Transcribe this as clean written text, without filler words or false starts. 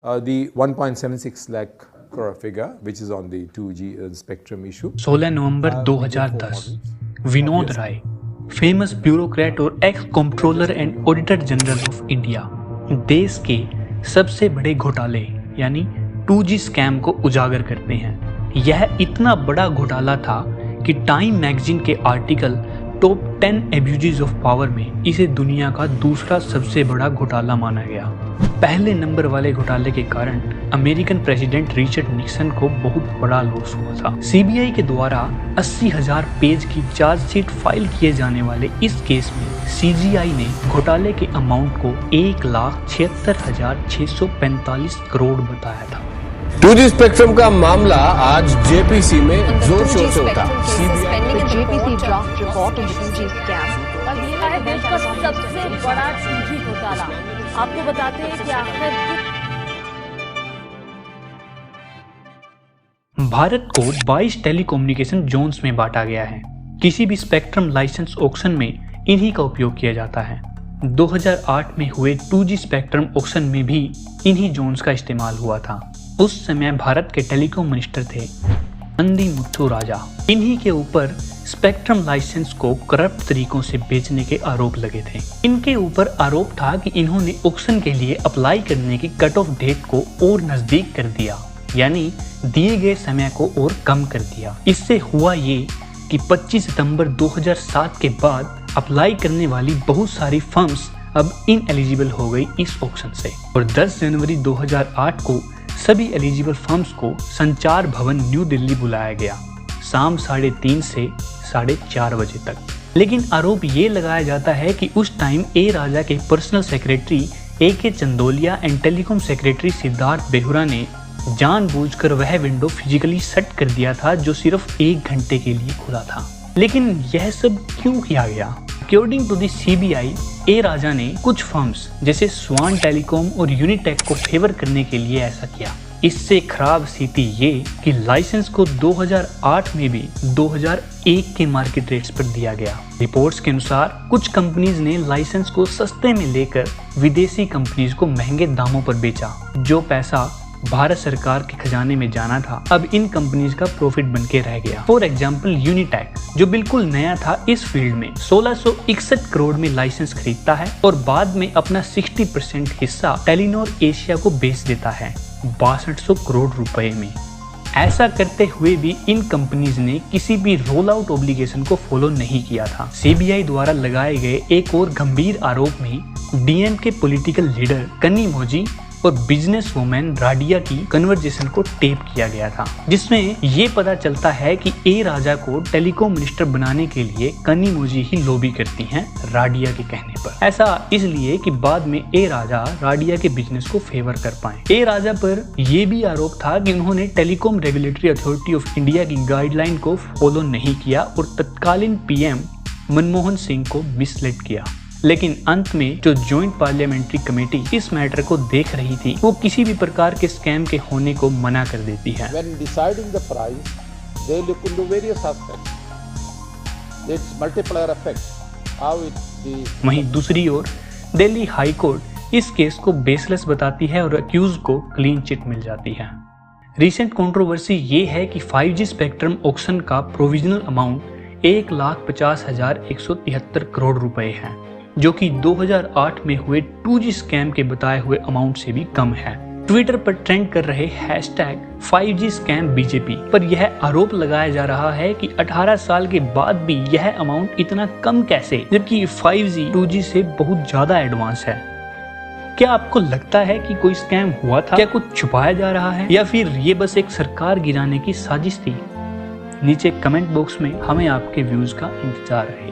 The 1.76 lakh crore figure, which is on the 2G spectrum issue. 16 November 2010 Vinod Rai, famous bureaucrat और x controller and auditor general of India, देश के सबसे बड़े घोटाले यानी 2G स्कैम को उजागर करते हैं। यह इतना बड़ा घोटाला था कि टाइम मैगजीन के article top 10 abuses of power में इसे दुनिया का दूसरा सबसे बड़ा घोटाला माना गया। पहले नंबर वाले घोटाले के कारण अमेरिकन प्रेसिडेंट रिचर्ड निक्सन को बहुत बड़ा लॉस हुआ था। सीबीआई के द्वारा 80,000 पेज की चार्जशीट फाइल किए जाने वाले इस केस में सीजीआई ने घोटाले के अमाउंट को 1,76,645 करोड़ बताया था। 2G स्पेक्ट्रम का मामला आज जेपीसी में जोर शोर से उठा। JPC draft report on 2G scam और ये है देश का सबसे बड़ा 2G घोटाला। आपको बताते हैं कि आखिर भारत को 22 टेलीकम्युनिकेशन जोन्स में बांटा गया है। किसी भी स्पेक्ट्रम लाइसेंस ऑक्शन में इन्हीं का उपयोग किया जाता है। 2008 में हुए 2G स्पेक्ट्रम ऑक्शन में भी इन्हीं जोन्स का इस्तेमाल हुआ था। उस समय भारत के टेलीकॉम मिनिस्टर थे नंदीमुथु राजा। इन्हीं के ऊपर स्पेक्ट्रम लाइसेंस को करप्ट तरीकों से बेचने के आरोप लगे थे। इनके ऊपर आरोप था कि इन्होंने ऑक्शन के लिए अप्लाई करने की कट ऑफ डेट को और नजदीक कर दिया, यानी दिए गए समय को और कम कर दिया। इससे हुआ ये कि 25 सितंबर 2007 के बाद अप्लाई करने वाली बहुत सारी फर्म्स अब इनएलिजिबल हो गई इस ऑक्शन से, और 10 जनवरी 2008 को सभी एलिजिबल फर्म्स को संचार भवन न्यू दिल्ली बुलाया गया, शाम 3:30 से 4:30 बजे तक। लेकिन आरोप ये लगाया जाता है कि उस टाइम ए राजा के personal secretary AK Chandolia and telecom secretary Siddharth Behura ने जानबूझकर वह विंडो फिजिकली सेट कर दिया था जो सिर्फ 1 घंटे के लिए खुला था। लेकिन यह सब क्यों किया गया? अकॉर्डिंग टू द सीबीआई, ए राजा ने कुछ फर्म्स जैसे स्वान टेलीकॉम और यूनिटेक को फेवर करने के लिए ऐसा किया। इससे खराब स्थिति ये कि लाइसेंस को 2008 में भी 2001 के मार्केट रेट्स पर दिया गया। रिपोर्ट्स के अनुसार कुछ कंपनीज ने लाइसेंस को सस्ते में लेकर विदेशी कंपनीज को महंगे दामों पर बेचा। जो पैसा भारत सरकार के खजाने में जाना था अब इन कंपनीज का प्रॉफिट बनके रह गया। फॉर एग्जाम्पल यूनिटेक, जो बिल्कुल नया था इस फील्ड में, 1661 करोड़ में लाइसेंस खरीदता है और बाद में अपना 60% हिस्सा टेलीनॉर एशिया को बेच देता है 6200 करोड़ रुपए में। ऐसा करते हुए भी इन कंपनीज ने किसी भी रोल आउट ऑब्लिगेशन को फॉलो नहीं किया था। सीबीआई द्वारा लगाए गए एक और गंभीर आरोप में डीएम के पॉलिटिकल लीडर कनिमोझी और बिजनेस वुमेन राडिया की कन्वर्जेशन को टेप किया गया था, जिसमें ये पता चलता है कि ए राजा को टेलीकॉम मिनिस्टर बनाने के लिए कनिमोझी ही लॉबी करती हैं राडिया के कहने पर। ऐसा इसलिए कि बाद में ए राजा राडिया के बिजनेस को फेवर कर पाए। ए राजा पर यह भी आरोप था कि उन्होंने telecom regulatory authority of India की गाइडलाइन को फॉलो नहीं किया और तत्कालीन पीएम मनमोहन सिंह को मिसलीड किया। लेकिन अंत में जो ज्वाइंट पार्लियामेंट्री कमेटी इस मैटर को देख रही थी, वो किसी भी प्रकार के स्कैम के होने को मना कर देती है। When deciding the price, they look into various aspects. Its multiplier effect, how it वहीं दूसरी ओर दिल्ली हाई कोर्ट इस केस को बेसलेस बताती है और अक्यूज को क्लीन चिट मिल जाती है। रिसेंट कंट्रोवर्सी ये है कि 5G स्पेक्ट्रम ऑक्शन का प्रोविजनल अमाउंट 1,50,173 करोड़ रुपए है, जो कि 2008 में हुए 2G स्कैम के बताए हुए अमाउंट से भी कम है। ट्विटर पर ट्रेंड कर रहे #5G स्कैम बीजेपी पर यह आरोप लगाया जा रहा है कि 18 साल के बाद भी यह अमाउंट इतना कम कैसे, जबकि 5G 2G से बहुत ज्यादा एडवांस है। क्या आपको लगता है कि कोई स्कैम हुआ था? क्या कुछ छुपाया जा रहा है या फिर ये बस एक सरकार गिराने की साजिश थी? नीचे कमेंट बॉक्स में हमें आपके व्यूज का इंतजार है।